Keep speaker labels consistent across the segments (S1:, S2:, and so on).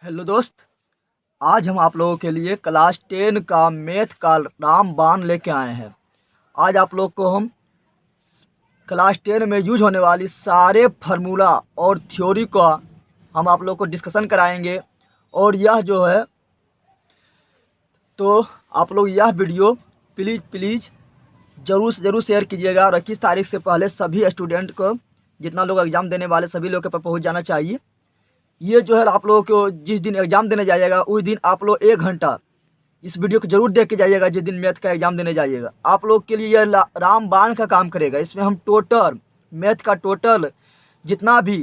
S1: Hello दोस्त, आज हम आप लोगों के लिए क्लास 10 का मैथ का रामबाण लेके आए हैं। आज आप लोग को हम क्लास 10 में यूज होने वाली सारे फार्मूला और थ्योरी का हम आप लोग को डिस्कशन कराएंगे। और यह जो है तो आप लोग यह वीडियो प्लीज़ ज़रूर से ज़रूर शेयर कीजिएगा और 21 तारीख से पहले सभी स्टूडेंट को, जितना लोग एग्ज़ाम देने वाले सभी लोग के पास पहुँच जाना चाहिए। ये जो है आप लोगों को जिस दिन एग्ज़ाम देने जाइएगा उस दिन आप लोग 1 घंटा इस वीडियो को जरूर देख के जाइएगा। जिस दिन मैथ का एग्ज़ाम देने जाइएगा आप लोग के लिए यह रामबाण का काम करेगा। इसमें हम टोटल मैथ का टोटल जितना भी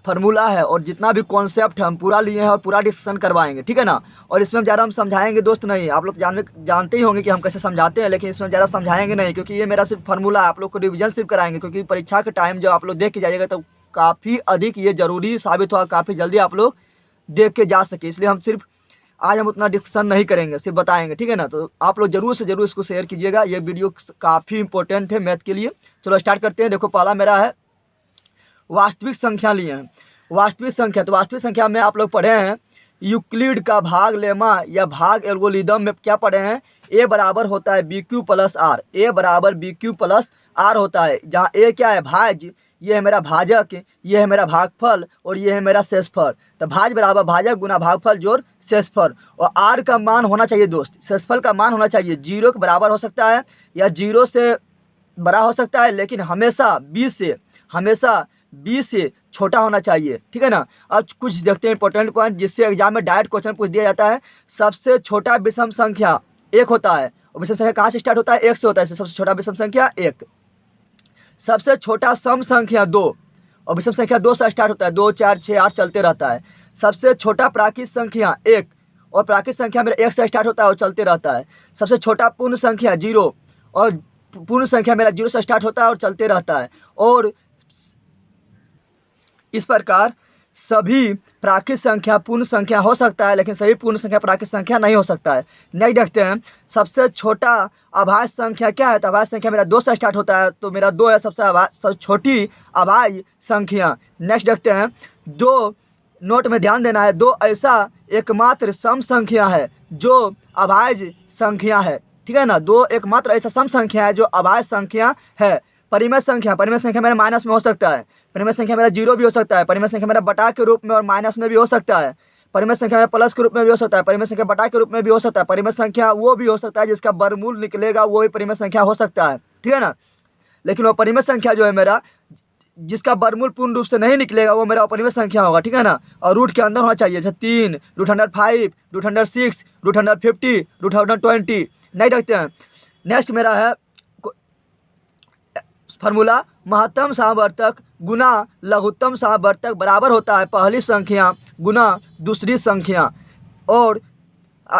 S1: फार्मूला है और जितना भी कॉन्सेप्ट है हम पूरा लिए हैं और पूरा डिस्कशन करवाएंगे, ठीक है ना। और इसमें ज़्यादा हम समझाएंगे दोस्त नहीं, आप लोग जानते ही होंगे कि हम कैसे समझाते हैं, लेकिन इसमें ज़्यादा समझाएंगे नहीं क्योंकि ये मेरा सिर्फ फार्मूला है। आप लोग को रिविजन सिर्फ कराएंगे क्योंकि परीक्षा के टाइम जब आप लोग देख के जाइएगा तो काफ़ी अधिक ये ज़रूरी साबित हुआ, काफ़ी जल्दी आप लोग देख के जा सके। इसलिए हम सिर्फ आज हम उतना डिस्कशन नहीं करेंगे, सिर्फ बताएंगे, ठीक है ना। तो आप लोग जरूर से जरूर इसको शेयर कीजिएगा, ये वीडियो काफ़ी इंपॉर्टेंट है मैथ के लिए। चलो स्टार्ट करते हैं। देखो पहला मेरा है वास्तविक संख्या लिए हैं। वास्तविक संख्या, तो वास्तविक संख्या में आप लोग पढ़े हैं यूक्लिड का भाग लेमा या भाग एल्गोरिदम में क्या पढ़े हैं, ए बराबर होता है बी क्यू प्लस आर। ए बराबर बी क्यू प्लस आर होता है, जहाँ ए क्या है भाज्य, ये है मेरा भाजक, ये है मेरा भागफल और ये है मेरा शेषफल। तो भाज्य बराबर भाजक गुना भागफल जोड़ शेषफल। और आर का मान होना चाहिए दोस्त, शेषफल का मान होना चाहिए 0 के बराबर हो सकता है या 0 से बड़ा हो सकता है, लेकिन हमेशा 20 से छोटा होना चाहिए, ठीक है ना। अब कुछ देखते हैं इंपॉर्टेंट पॉइंट जिससे एग्जाम में डायरेक्ट क्वेश्चन पूछ दिया जाता है। सबसे छोटा विषम संख्या 1 होता है और विषम संख्या कहाँ से स्टार्ट होता है, 1 से होता है। सबसे छोटा विषम संख्या 1। सबसे छोटा सम संख्या 2 और विषम संख्या 2 से स्टार्ट होता है, 2 4 6 8 चलते रहता है। सबसे छोटा प्राकृत संख्या 1 और प्राकृत संख्या मेरा 1 से स्टार्ट होता है और चलते रहता है। सबसे छोटा पूर्ण संख्या 0 और पूर्ण संख्या मेरा 0 से स्टार्ट होता है और चलते रहता है। और इस प्रकार सभी प्राकृत संख्या पूर्ण संख्या हो सकता है, लेकिन सभी पूर्ण संख्या प्राकृत संख्या नहीं हो सकता है। नेक्स्ट देखते हैं सबसे छोटा अभाज्य संख्या क्या है, तो अभाज्य संख्या मेरा 2 से स्टार्ट होता है, तो मेरा 2 है सबसे छोटी अभाज्य संख्या। नेक्स्ट देखते हैं 2, नोट में ध्यान देना है, 2 ऐसा एकमात्र सम संख्या है जो अभाज्य संख्या है, ठीक है ना। 2 एकमात्र ऐसा सम संख्या है जो अभाज्य संख्या है। परिमेय संख्या मेरा माइनस में हो सकता है, परिमेय संख्या मेरा 0 भी हो सकता है, परिमेय संख्या मेरा बटा के रूप में और माइनस में भी हो सकता है, परिमेय संख्या मेरा प्लस के रूप में भी हो सकता है, परिमेय संख्या बटा के रूप में भी हो सकता है, परिमेय संख्या वो भी हो सकता है जिसका वर्गमूल निकलेगा वो भी परिमेय संख्या हो सकता है, ठीक है ना। लेकिन वो परिमेय संख्या जो है मेरा जिसका वर्गमूल पूर्ण रूप से नहीं निकलेगा वो मेरा अपरिमेय संख्या होगा, ठीक है ना। और रूट के अंदर होना चाहिए, जैसे 3, √105, √6, √50, √20। नहीं रखते हैं। नेक्स्ट मेरा है फार्मूला महत्तम सामवर्तक गुना लघुत्तम सामवर्तक बराबर होता है पहली संख्या गुना दूसरी संख्या। और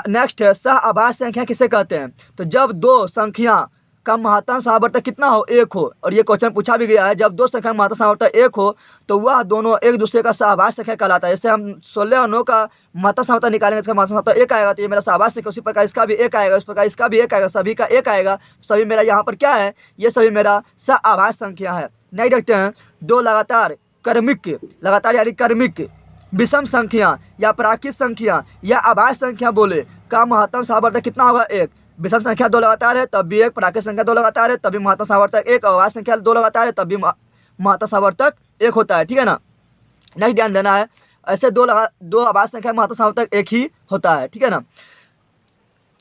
S1: नेक्स्ट है सह अभाज्य संख्या किसे कहते हैं, तो जब 2 संख्या का महत्तम सामवर्तक कितना हो, 1 हो। और ये क्वेश्चन पूछा भी गया है, जब 2 संख्या का महत्तम सामवर्तक 1 हो तो वह दोनों एक दूसरे का सहअभाज्य संख्या कहलाता है। जैसे हम 16 और 9 का महत्तम सामवर्तक निकालेंगे, इसका महत्तम सामवर्तक 1 आएगा तो ये मेरा सहअभाज्य संख्या, उसी प्रकार इसका भी 1 आएगा, उस प्रकार इसका भी 1 आएगा, सभी का 1 आएगा। सभी मेरा यहाँ पर क्या है, ये सभी मेरा सहअभाज्य संख्या है। नहीं देखते हैं 2 लगातार यानी क्रमिक विषम संख्या या प्राकृत संख्या या अभाज्य संख्या बोले का महत्तम सामवर्तक कितना होगा, 1। विषम संख्या 2 लगातार है तब भी 1, प्राकृत संख्या 2 लगातार है तब भी महत्तम सामवर्तक 1, और अभाज्य संख्या 2 लगातार है तब भी महत्तम सामवर्तक 1 होता है, ठीक है ना। नेक्स्ट ध्यान देना है, ऐसे 2 अभाज्य संख्या महत्तम सामवर्तक 1 ही होता है, ठीक है ना।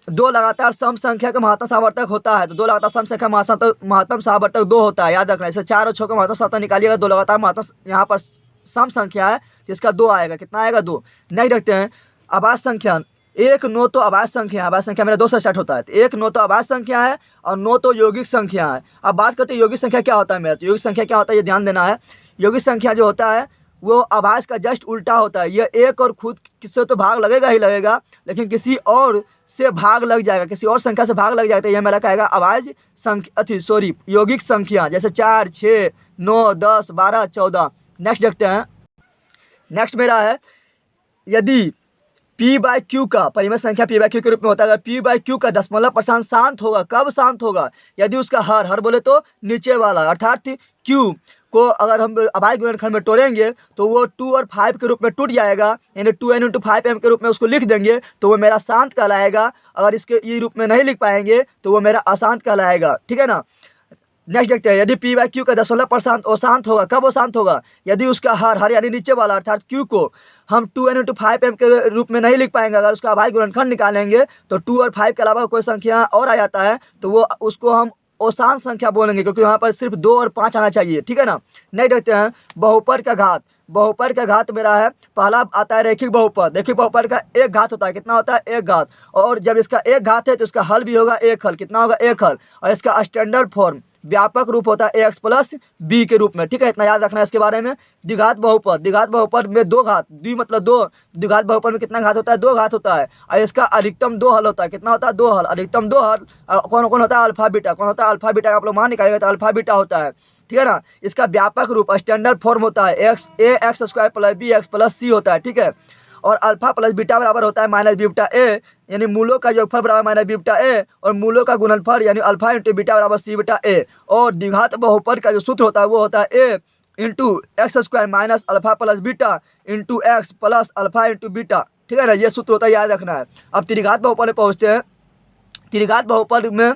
S1: 2 लगातार सम संख्या का महत्तम सामवर्तक होता है, तो 2 लगातार सम संख्या महत्तम सामवर्तक 2 होता है, याद रखना। जैसे 4 और 6 का महत्तम सामवर्तक निकालिएगा, 2 लगातार महत्तम यहाँ पर सम संख्या है जिसका 2 आएगा, कितना आएगा, 2। नहीं रखते हैं अभाज्य संख्या 1, 9 तो अभाज्य संख्या है, अभाज्य संख्या मेरा 2 से स्टार्ट होता है, तो 1, 9 तो अभाज्य संख्या है और 9 तो यौगिक संख्या है। अब बात करते हैं यौगिक संख्या क्या होता है मेरा, तो यौगिक संख्या क्या होता है ये ध्यान देना है। यौगिक संख्या जो होता है वो अभाज्य का जस्ट उल्टा होता है। ये 1 और खुद किससे तो भाग लगेगा ही लगेगा, लेकिन किसी और से भाग लग जाएगा, किसी और संख्या से भाग लग जाएगा, तो ये मेरा कहेगा अभाज्य संख्या यौगिक संख्या, जैसे 4, 6, 9, 10, 12, 14। नेक्स्ट देखते हैं। नेक्स्ट मेरा है यदि P/Q का परिमेय संख्या P/Q के रूप में होता है, अगर P/Q का दशमलव % शांत होगा, कब शांत होगा, यदि उसका हर बोले तो नीचे वाला, अर्थात Q को अगर हम अभाज्य गुणनखंड में तोड़ेंगे तो वो 2 और 5 के रूप में टूट जाएगा, यानी 2n × 5m के रूप में उसको लिख देंगे तो वो मेरा शांत कहलाएगा। अगर इसके ये रूप में नहीं लिख पाएंगे तो वो मेरा अशांत कहलाएगा, ठीक है ना। नेक्स्ट देखते हैं, यदि p/q का 10% अशांत होगा, कब अशांत होगा? यदि उसका हर यानी नीचे वाला अर्थात q को हम 2n × 5m के रूप में नहीं लिख पाएंगे। अगर उसका अभाज्य गुणनखंड निकालेंगे तो 2 और 5 के अलावा कोई संख्या और आ जाता है तो वो उसको हम अशांत संख्या बोलेंगे, क्योंकि वहाँ पर सिर्फ 2 और 5 आना चाहिए, ठीक है ना। नहीं देखते हैं बहुपद का घात। बहुपद का घात मेरा है, पहला आता है रैखिक बहुपद। रैखिक बहुपद का एक घात होता है, कितना होता है? एक घात। और जब इसका एक घात है तो इसका हल भी होगा एक हल। कितना होगा? एक हल। और इसका स्टैंडर्ड फॉर्म व्यापक रूप होता है ax + b के रूप में, ठीक है। इतना याद रखना है इसके बारे में। द्विघात बहुपद, द्विघात बहुपद में 2 घात, द्वि मतलब 2, द्विघात बहुपद में कितना घात होता है? 2 घात होता है। और इसका अधिकतम 2 हल होता है। कितना होता है? 2 हल। अधिकतम 2 हल कौन कौन होता है? Alpha beta. कौन होता है? अल्फा बीटा का आप लोग मान निकालेंगे तो अल्फा बीटा होता है, ठीक है ना। इसका व्यापक रूप स्टैंडर्ड फॉर्म होता है ax² + bx + c होता है, ठीक है। और अल्फा + बीटा बराबर होता है -b/a, यानी मूलों का योगफल बराबर -b/a और मूलों का गुणनफल यानी अल्फा × बीटा बराबर c/a। और द्विघात बहुपद का जो सूत्र होता है वो होता है a × x² - alpha + beta × x + alpha × beta, ठीक है ना। ये सूत्र होता है, याद रखना है। अब त्रिघात बहुपद में पहुँचते हैं। त्रिघात बहुपद में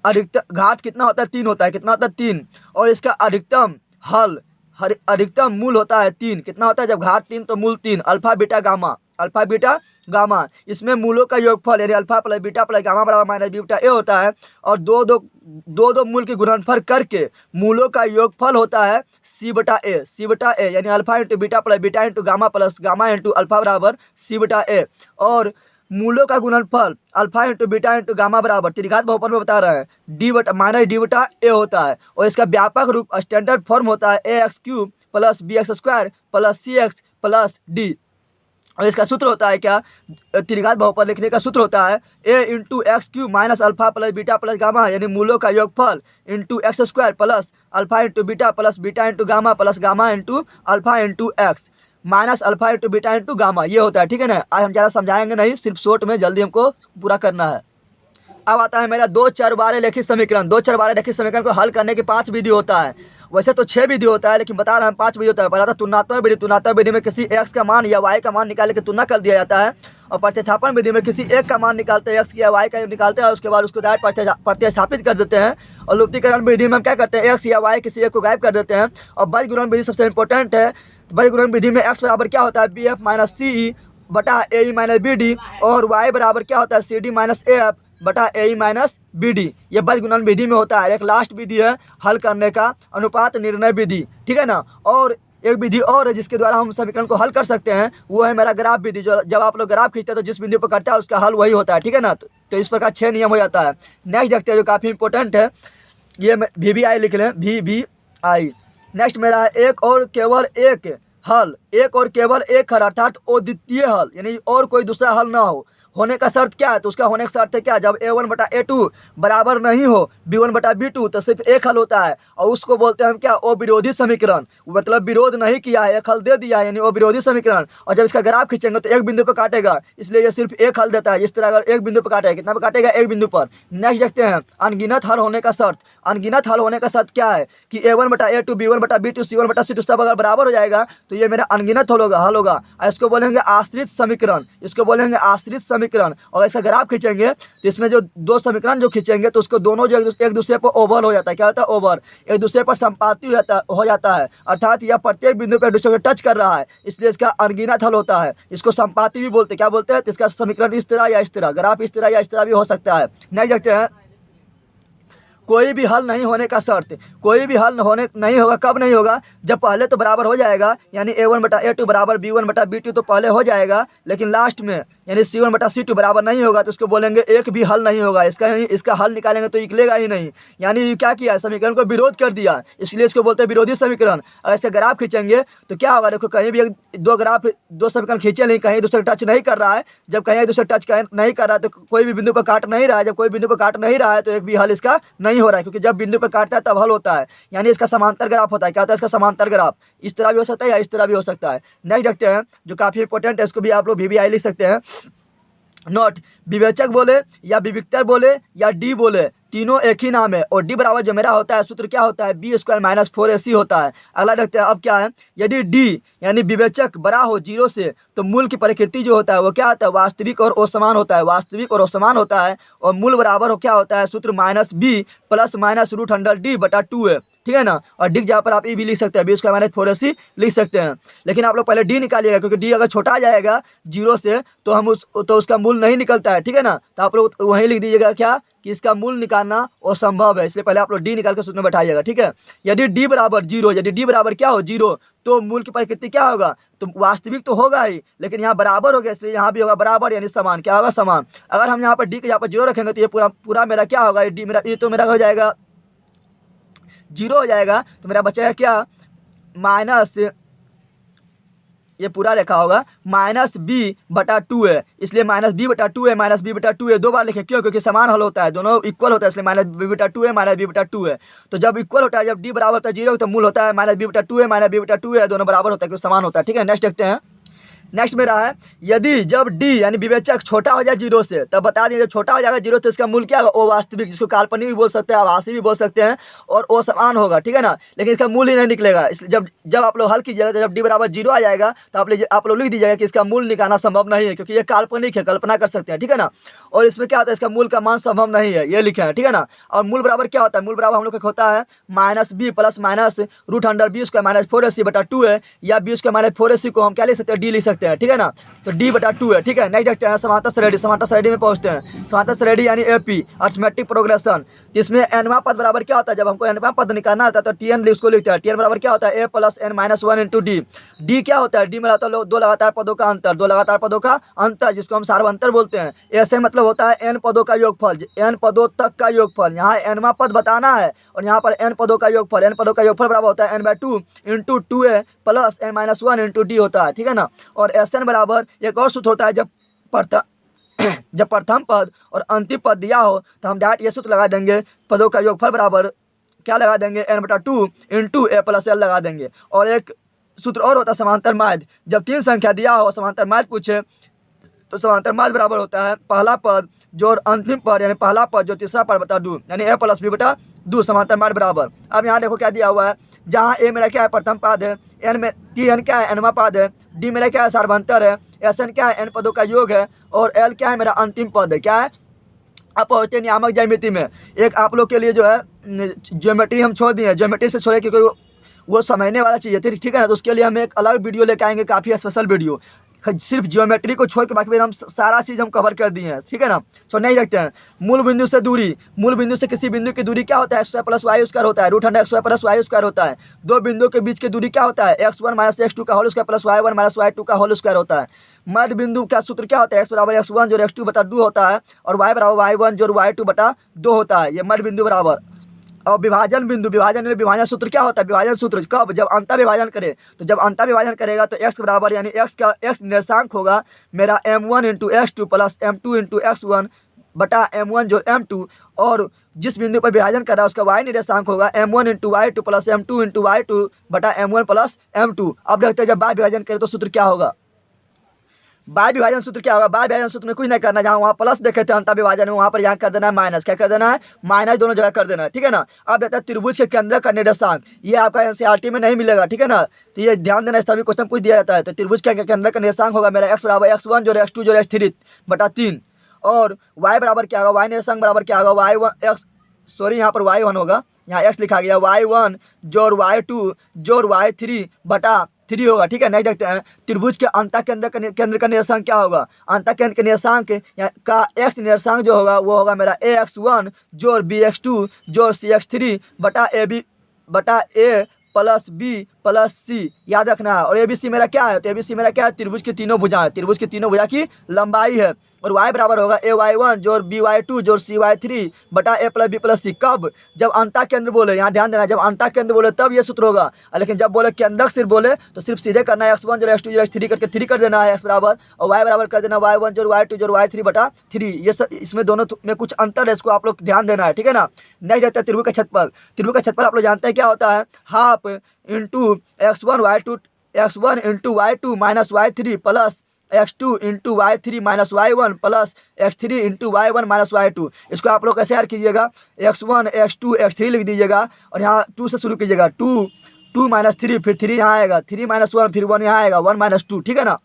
S1: अधिकतम घात कितना होता है? 3 होता है। कितना होता है? 3। और इसका अधिकतम हल अधिकतम मूल होता है 3। कितना होता है? जब घात 3 तो मूल 3। Alpha beta gamma, alpha beta gamma. इसमें मूलों का योगफल यानी अल्फा + बीटा + गामा बराबर -b/a होता है। और दो मूल के गुणनफल करके मूलों का योगफल होता है c/a, c/a यानी alpha × beta + beta × gamma + gamma × alpha बराबर c/a। और मूलों का गुणनफल अल्फा × बीटा × गामा बराबर त्रिघात बहुपद में बता रहे हैं d/-d/a होता है। और इसका व्यापक रूप स्टैंडर्ड फॉर्म होता है ax³ + bx² + cx + d। और इसका सूत्र होता है क्या? त्रिघात बहुपद लिखने का सूत्र होता है a × x³ - alpha + beta + gamma यानी मूलों का योगफल × x² + alpha × beta + beta × gamma + gamma × alpha × x - alpha × beta × gamma, ये होता है, ठीक है ना। आज हम ज़्यादा समझाएंगे नहीं, सिर्फ शॉर्ट में जल्दी हमको पूरा करना है। अब आता है मेरा 2 चरबारे रैखिक समीकरण। 2 चरबारे रैखिक समीकरण को हल करने की 5 विधि होता है। वैसे तो 6 विधि होता है, लेकिन बता रहे हैं 5 विधि होता है। पहला था तुलनात्मक विधि। तुलनात्मक विधि में किसी x का मान या y का मान निकाल के तुलना कर दिया जाता है। और प्रतिस्थापन विधि में किसी एक का मान निकालते हैं, x या y का निकालते हैं, उसके बाद उसको डायरेक्ट प्रतिस्थापित कर देते हैं। और लुप्तीकरण विधि में हम क्या करते हैं? x या y किसी एक को गायब कर देते हैं। और बीज गुणन विधि सबसे इंपॉर्टेंट है। बीज गुणन विधि में x बराबर क्या होता है? bf - ce बटा ae - bd। और y बराबर क्या होता है? cd - af बटा ae - bd। ये बीज गुणन विधि में होता है। एक लास्ट विधि है हल करने का, अनुपात निर्णय विधि, ठीक है ना। और एक विधि और है जिसके द्वारा हम समीकरण को हल कर सकते हैं, वो है मेरा ग्राफ विधि। जो जब आप लोग ग्राफ खींचते हैं तो जिस बिंदु पर कटता है उसका हल वही होता है, ठीक है ना। तो इस प्रकार 6 नियम हो जाता है। नेक्स्ट देखते हैं जो काफ़ी इंपॉर्टेंट है, ये VBI लिख लें, VBI। नेक्स्ट मेरा है एक और केवल एक हल। एक और केवल एक हल अर्थात अद्वितीय हल, यानी और कोई दूसरा हल ना हो। होने का शर्त क्या है? तो उसका होने का शर्त है क्या? जब a1/a2 बराबर नहीं हो b1/b2 तो सिर्फ एक हल होता है। और उसको बोलते हैं हम क्या? अविरोधी समीकरण। मतलब विरोध नहीं किया है, एक हल दे दिया है, यानी अविरोधी समीकरण। और जब इसका ग्राफ खींचेंगे तो एक बिंदु पर काटेगा, इसलिए ये सिर्फ एक हल देता है। इस तरह अगर एक बिंदु पर काटेगा, कितना पर काटेगा? एक बिंदु पर। नेक्स्ट देखते हैं अनगिनत हल होने का शर्त। अनगिनत हल होने का शर्त क्या है? कि a1/a2 b1/b2 c1/c2 सब अगर बराबर हो जाएगा तो ये मेरा अनगिनत हल होगा। इसको बोलेंगे आश्रित समीकरण, इसको बोलेंगे आश्रित समीकरण। और ऐसा ग्राफ खींचेंगे तो इसमें जो 2 समीकरण जो खींचेंगे तो उसको दोनों जो एक दूसरे पर ओवर हो जाता है। क्या होता है? ओवर, एक दूसरे पर संपाती हो जाता है। अर्थात यह प्रत्येक बिंदु पर एक दूसरे को टच कर रहा है, इसलिए इसका अनगिनत हल होता है। इसको संपाती भी बोलते हैं। क्या बोलते हैं? तो इसका समीकरण इस तरह या इस तरह, ग्राफ इस तरह या इस तरह भी हो सकता है। नहीं देखते हैं कोई भी हल नहीं होने का शर्त। कोई भी हल नहीं होगा। कब नहीं होगा? जब पहले तो बराबर हो जाएगा, यानी a1/a2 बराबर b1/b2 तो पहले हो जाएगा, लेकिन लास्ट में यानी c1/c2 बराबर नहीं होगा तो उसको बोलेंगे एक भी हल नहीं होगा। इसका हल निकालेंगे तो निकलेगा ही नहीं, यानी क्या किया? समीकरण को विरोध कर दिया, इसलिए इसको बोलते हैं विरोधी समीकरण। ऐसे ग्राफ खींचेंगे तो क्या होगा? देखो कहीं भी दो समीकरण खींचे नहीं, कहीं दूसरे टच नहीं कर रहा है। जब कहीं एक दूसरे टच नहीं कर रहा है तो कोई भी बिंदु पर काट नहीं रहा है। जब कोई बिंदु पर काट नहीं रहा है तो एक भी हल इसका नहीं हो रहा है, क्योंकि जब बिंदु पर काटता है तब हल होता है, यानी इसका समांतर ग्राफ होता है। क्या होता है? इसका समांतर ग्राफ इस तरह भी हो सकता है या इस तरह भी हो सकता है। नेक्स्ट देखते हैं जो काफी इंपॉर्टेंट है, इसको भी आप लोग VBI लिख सकते हैं। नोट, विवेचक बोले या विविक्तर बोले या डी बोले, तीनों एक ही नाम है। और डी बराबर जो मेरा होता है सूत्र क्या होता है, बी स्क्वायर माइनस 4ac होता है। अगला देखते हैं अब क्या है, यदि डी यानी विवेचक बड़ा हो 0 से तो मूल की प्रकृति जो होता है वो क्या होता है, वास्तविक और असमान होता है, वास्तविक और असमान होता है। और मूल बराबर हो क्या होता है, सूत्र minus b plus minus root under d बटा 2 है, ठीक है ना। और डी जहाँ पर आप ई भी लिख सकते हैं, बी स्क्वायर माइनस 4ac लिख सकते हैं। लेकिन आप लोग पहले डी निकालिएगा, क्योंकि डी अगर छोटा आ जाएगा 0 से तो उसका मूल नहीं निकलता है, ठीक है ना। तो आप लोग वहीं लिख दीजिएगा क्या कि इसका मूल निकालना असंभव है, इसलिए पहले आप लोग डी निकाल कर सूत्र में बैठाइएगा, ठीक है। यदि डी बराबर 0, यदि डी बराबर क्या हो 0, तो मूल की प्रकृति क्या होगा, तो वास्तविक तो होगा ही, लेकिन यहाँ बराबर हो गया, इसलिए यहाँ भी होगा बराबर यानी समान। क्या होगा, समान। अगर हम यहाँ पर डी के यहाँ पर 0 रखेंगे तो ये पूरा मेरा क्या होगा, डी मेरा ये तो मेरा हो जाएगा 0 हो जाएगा, तो मेरा बचेगा क्या, माइनस, ये पूरा लिखा होगा माइनस बी बटा 2 है, इसलिए माइनस बी बटा 2 है, माइनस बी बटा 2 है, 2 बार लिखे, क्यों, क्योंकि समान हल होता है, दोनों इक्वल होता है, इसलिए माइनस बी बटा 2 है, माइनस बी बटा 2 है। तो जब इक्वल होता है, जब डी बराबर होता है 0 तो मूल होता है माइनस बी बटा 2 है, माइनस बी बटा 2 है, दोनों बराबर होता है, क्योंकि समान होता है, ठीक है। नेक्स्ट देखते हैं। नेक्स्ट मेरा है, यदि जब डी यानी विवेचक छोटा हो जाए 0 से, तब बता दीजिए जब छोटा हो जाएगा 0 तो इसका मूल क्या होगा, अवास्तविक, जिसको काल्पनिक भी बोल सकते हैं, आभासी भी बोल सकते हैं, और असमान होगा, ठीक है ना। लेकिन इसका मूल ही नहीं निकलेगा, इसलिए जब आप लोग हल कीजिएगा तो जब डी बराबर 0 आ जाएगा तो आप लोग लिख दीजिएगा कि इसका मूल निकालना संभव नहीं है, क्योंकि ये काल्पनिक है, कल्पना कर सकते हैं, ठीक है ना। और इसमें क्या होता है, इसका मूल का मान संभव नहीं है, ये लिखे हैं, ठीक है ना। और मूल बराबर क्या होता है, मूल बराबर हम लोग का होता है minus b plus minus root under b square minus 4ac बटा 2 है, या बी स्क्वायर माइनस 4ac को हम क्या लिख सकते हैं, डी लिख सकते हैं, ठीक है ना। तो डी बटा 2 है, ठीक है। नेक्स्ट देखते हैं समांतर श्रेणी। समांतर श्रेणी में पहुंचते हैं। समांतर श्रेणी यानी एपी अर्थमेटिक प्रोग्रेशन, जिसमें एनवा पद बराबर क्या होता है, जब हमको एनवा पद निकालना होता है तो टीएन उसको लिखते हैं, टीएन बराबर क्या होता है, A plus N minus 1 into D. D क्या होता है, डी में रहता है 2 लगातार पदों का अंतर, 2 लगातार पदों का अंतर, जिसको हम सार्वंतर बोलते हैं। ऐसे मतलब होता है एन पदों का योगफल, एन पदों तक का योगफल। यहाँ एनवा पद बताना है और यहाँ पर एन पदों का योगफल, एन पदों का योगफल बराबर होता है n/2 into 2a plus n minus 1 into D होता है, ठीक है ना। और एस एन बराबर एक और सूत्र होता है, जब प्रथम पद और अंतिम पद दिया हो तो हम डायरेक्ट ये सूत्र लगा देंगे, पदों का योगफल बराबर क्या लगा देंगे, n/2 into a plus l लगा देंगे। और एक सूत्र और होता है समांतर माध्य, जब 3 संख्या दिया हो समांतर माध्य पूछे तो समांतर माध्य बराबर होता है पहला पद जो अंतिम पद, यानी पहला पद जो तीसरा पद बटा 2, यानी a प्लस b बटा 2 समांतर माध्य बराबर। अब यहाँ देखो क्या दिया हुआ है, जहाँ a मेरा क्या है, प्रथम पद है, n क्या है, nवा पद है, d मेरा क्या है, सार्वंतर है, Sn क्या है, n पदों का योग है, और l क्या है, मेरा अंतिम पद है। क्या है, अब पहुँचते नियामक ज्यामिति में। एक आप लोग के लिए जो है ज्योमेट्री हम छोड़ दिए, ज्योमेट्री से छोड़े क्योंकि वो समझने वाला चाहिए थी, ठीक है ना। तो उसके लिए हम एक अलग वीडियो लेके आएंगे, काफ़ी स्पेशल वीडियो, सिर्फ ज्योमेट्री को छोड़ के बाकी हम सारा चीज़ हम कवर कर दिए हैं, ठीक है ना। सो नहीं रखते हैं। मूल बिंदु से दूरी, मूल बिंदु से किसी बिंदु की दूरी क्या होता है, x² प्लस वाई स्क्वायर होता है, root under x² plus y square होता है। दो बिंदुओं के बीच की दूरी क्या होता है, x1 माइनस x2 का whole square plus y1 minus y2 का होल स्क्वायर होता है। मध्य बिंदु का सूत्र क्या होता है, x बराबर x1 जोड़ x2 बटा 2 होता है, और y बराबर y1 जोड़ y2 बटा 2 होता है, ये मध्य बिंदु बराबर। और विभाजन बिंदु, विभाजन सूत्र क्या होता है, विभाजन सूत्र कब, जब अंतर विभाजन करे, तो जब अंतर विभाजन करेगा तो x बराबर यानी x का x निर्देशांक होगा मेरा m1 into x2 plus m2 into x1 बटा m1 जो m2, और जिस बिंदु पर विभाजन कर रहा है उसका y निर्देशांक होगा m1 into y2 plus m2 into y2 बटा m1 प्लस m2। अब देखते हैं जब बाह्य विभाजन करें तो सूत्र क्या होगा, बाह्य विभाजन सूत्र क्या होगा। बाह्य विभाजन सूत्र में कुछ नहीं करना, जहाँ वहाँ प्लस देखे थे अंतर विभाजन में, वहाँ पर यहाँ कर देना है माइनस, क्या कर देना है, माइनस, दोनों जगह कर देना है, ठीक है ना। अब देखते हैं त्रिभुज के केंद्र का निर्देशांक, ये आपका एनसीईआरटी में नहीं मिलेगा, ठीक है ना। तो ये ध्यान देना, इस सभी क्वेश्चन पूछ दिया जाता है। तो त्रिभुज के केंद्र का निर्देशांक होगा मेरा x बराबर x1 जोड़ x2 जोड़ x3 बटा 3, और y बराबर क्या होगा, y निर्देशांक बराबर क्या होगा, यहाँ पर y1 होगा, यहाँ x लिखा गया, y1 जोड़ y2 जोड़ y3 बटा 3 होगा, ठीक है। नहीं देखते हैं त्रिभुज के अंतः केंद्र का निर्देशांक क्या होगा, अंतः केंद्र के निर्देशांक का x निर्देशांक जो होगा वो होगा मेरा ax1 जोड़ bx2 जोड़ cx3 बटा a plus b plus c, याद रखना है। और ABC मेरा क्या है, तो ABC मेरा क्या है, त्रिभुज की तीनों भुजा है, त्रिभुज की तीनों भुजा की लंबाई है। और y बराबर होगा ay1 जोड़ by2 जोड़ cy3 बटा a plus b plus c। कब, जब अंतः केंद्र बोले, यहाँ ध्यान देना, जब अंतः केंद्र बोले तब ये सूत्र होगा, लेकिन जब बोले केंद्रक सिर्फ बोले तो सिर्फ सीधे करना है x1 जोड़ x2 जोड़ x3 करके 3 कर देना है x बराबर, और y बराबर कर देना y1 जोड़ y2 जोड़ y3 बटा 3। ये सब इसमें दोनों में कुछ अंतर है, इसको आप लोग ध्यान देना है, ठीक है ना। नहीं रहता त्रिभुज का क्षेत्रफल, त्रिभुज का क्षेत्रफल आप लोग जानते हैं क्या होता है, half into x1 into y2 minus y3 plus x2 into y3 minus y1 plus x3 into y1 minus y2। इसको आप लोग कैसे याद कीजिएगा, x1 x2 x3 लिख दीजिएगा और यहाँ 2 से शुरू कीजिएगा। 2 2 माइनस 3, फिर 3 यहाँ आएगा, 3 माइनस 1, फिर 1 यहाँ आएगा, 1 माइनस 2, ठीक है ना।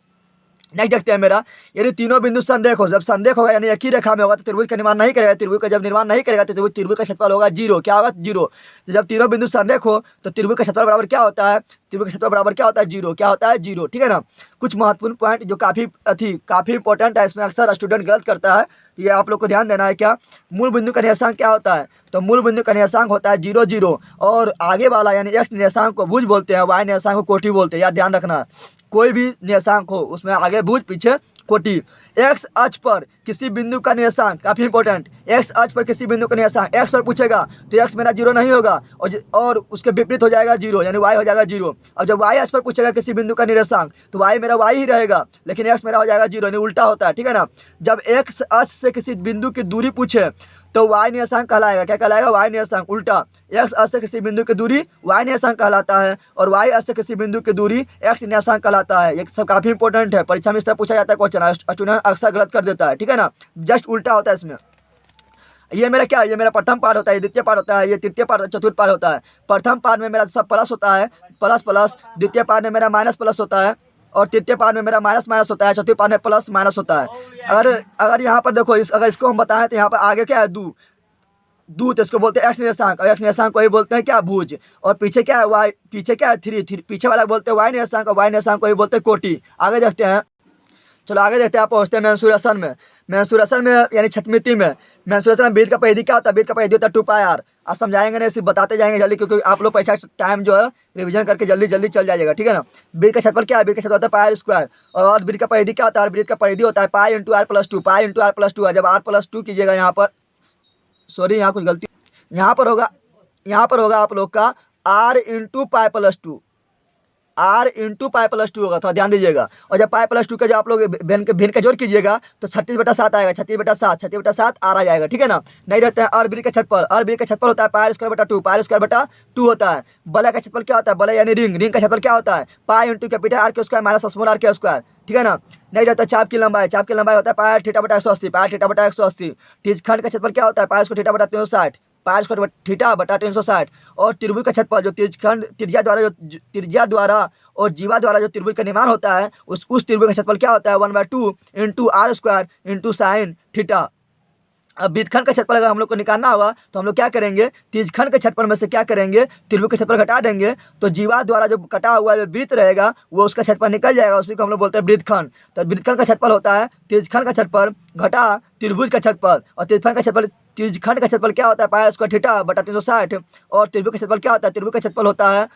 S1: नेक्स्ट देखते हैं मेरा, यदि तीनों बिंदु संरेख हो, जब संरेख होगा यानी एक ही रेखा में होगा तो त्रिभुज का निर्माण नहीं करेगा। त्रिभुज का जब निर्माण नहीं करेगा तो त्रिभुज का क्षेत्रफल होगा 0। क्या होगा, 0। तो जब तीनों बिंदु संरेख हो तो त्रिभुज का क्षेत्रफल बराबर क्या होता है, त्रिभुज का क्षेत्रफल बराबर क्या होता है, 0। क्या होता है, 0, ठीक है ना। कुछ महत्वपूर्ण पॉइंट जो काफ़ी इंपॉर्टेंट है, इसमें अक्सर स्टूडेंट गलत करता है, ये आप लोग को ध्यान देना है। क्या मूल बिंदु का निर्देशांक क्या होता है, तो मूल बिंदु का निर्देशांक होता है 0 0 और आगे वाला यानी x निर्देशांक को भुज बोलते हैं, y निर्देशांक को कोटि बोलते हैं। याद ध्यान रखना, कोई भी निर्देशांक हो उसमें आगे भुज पीछे कोटि। x अक्ष पर किसी बिंदु का निर्देशांक, काफी इंपॉर्टेंट, x अक्ष पर किसी बिंदु का निर्देशांक x पर पूछेगा तो x मेरा 0 नहीं होगा और उसके विपरीत हो जाएगा 0, यानी y हो जाएगा 0। और जब y अक्ष पर पूछेगा किसी बिंदु का निर्देशांक तो y मेरा y ही रहेगा, लेकिन x मेरा हो जाएगा 0, यानी उल्टा होता है, ठीक है ना। जब x अक्ष से किसी बिंदु की दूरी पूछे तो y निर्देशांक कहलाएगा, क्या कहलाएगा, y निर्देशांक। उल्टा, x अक्ष से किसी बिंदु की दूरी y निर्देशांक कहलाता है और y अक्ष से किसी बिंदु की दूरी x निर्देशांक कहलाता है। ये सब काफी इंपॉर्टेंट है, परीक्षा में इस तरह पूछा जाता है क्वेश्चन, स्टूडेंट अक्सर गलत कर देता है, ठीक है ना। जस्ट उल्टा होता है इसमें। ये मेरा क्या है, ये मेरा प्रथम पार्ट होता है, द्वितीय पार्ट होता है, ये तृतीय पार्ट, चतुर्थ पार्ट होता है। प्रथम पार्ट में मेरा सब प्लस होता है, प्लस प्लस, द्वितीय पार्ट में मेरा माइनस प्लस होता है और तृतीय पार्ट में मेरा माइनस माइनस होता है, चौथे पार्ट में प्लस माइनस होता है। अगर यहाँ पर देखो अगर इसको हम बताएं तो यहाँ पर आगे क्या है, दू तो इसको बोलते हैं एक्स निर्देशांक, और एक्स निर्देशांक को ही बोलते हैं क्या, भुज। और पीछे क्या है, वाई, पीछे क्या है, थ्री, पीछे वाला बोलते हैं वाई निर्देशांक और वाई निर्देशांक को ही बोलते हैं कोटि। आगे देखते हैं, चलो आगे देखते हैं, आप पहुँचते हैं मेंसुरेशन में। मेंसुरेशन में यानी छठमिति में, मेंसुरेशन में वृत्त का परिधि क्या होता है, वृत्त का परिधि होता है 2πr। आप समझाएंगे नहीं, सिर्फ बताते जाएंगे जल्दी, क्योंकि आप लोग परीक्षा टाइम जो है रिवीजन करके जल्दी जल्दी चल जाएगा, ठीक है ना। वृत्त का क्षेत्रफल क्या है, वृत्त का क्षेत्रफल होता है पाई स्क्वायर और वृत्त का परिधि क्या होता है, वृत्त का परिधि होता है pi into r plus 2, pi into r plus 2 है। जब r प्लस 2 कीजिएगा यहाँ पर, सॉरी यहाँ कुछ गलती, यहाँ पर होगा आप लोग का r into pi plus 2, r into pi plus 2 होगा, थोड़ा ध्यान दीजिएगा। और जब पाई प्लस 2 का जब आप लोग भिन्न का जोड़ कीजिएगा तो 36/7 आएगा, 36/7 r आ जाएगा, ठीक है ना। नहीं रहता है और वृत्त का क्षेत्रफल होता है पाई स्क्वायर बटा 2, पाई स्क्वायर बटा 2 होता है। बलय का क्षेत्रफल क्या होता है, बलय यानी रिंग का क्षेत्रफल क्या होता है, पाई इंटू कैपिटल आर के स्क्वायर माइनस स्मॉल आर के स्क्वायर, ठीक है ना। नहीं रहता चाप की लंबाई होता है पाई थीटा बटा 180, पाई थीटा बटा 180। तीर्थखंड का क्षेत्रफल क्या होता है, पाई स्क्वायर थीटा बटा 360, पाई स्क्वायर थीटा बटा 360। और त्रिभुज का क्षेत्रफल जो तीर्थखंड त्रिज्या द्वारा और जीवा द्वारा जो त्रिभुज का निर्माण होता है उस त्रिभुज का क्षेत्रफल क्या होता है, 1/2 into r square into sine theta. अब वृत्तखंड का क्षेत्रफल अगर हम लोग को निकालना होगा तो हम लोग क्या करेंगे, तीर्थखंड के क्षेत्रफल में से क्या करेंगे, त्रिभुज का क्षेत्रफल घटा देंगे तो जीवा द्वारा जो कटा हुआ जो वृत्त रहेगा वो उसका क्षेत्रफल निकल जाएगा, उसी को हम लोग बोलते हैं वृत्तखंड। तो वृत्तखंड का क्षेत्रफल होता है तीर्थखंड का क्षेत्रफल घटा त्रिभुज का क्षेत्रफल, और तीर्थखंड का क्षेत्रफल क्या होता है पाई स्क्वायर थीटा बटा 360। और त्रिभुज का क्षेत्रफल क्या होता है, त्रिभुज का क्षेत्रफल होता है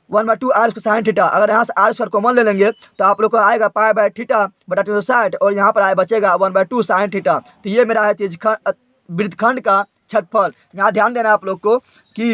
S1: 1/2 r स्क्वायर साइन थीटा। अगर यहाँ से r स्क्वायर कॉमन ले लेंगे तो आप लोग को आएगा पाई बाय थीटा बटा 360 और यहाँ पर बचेगा 1/2 साइन थीटा। तो ये मेरा है वृत्तखंड का क्षेत्रफल। यहाँ ध्यान देना आप लोग को कि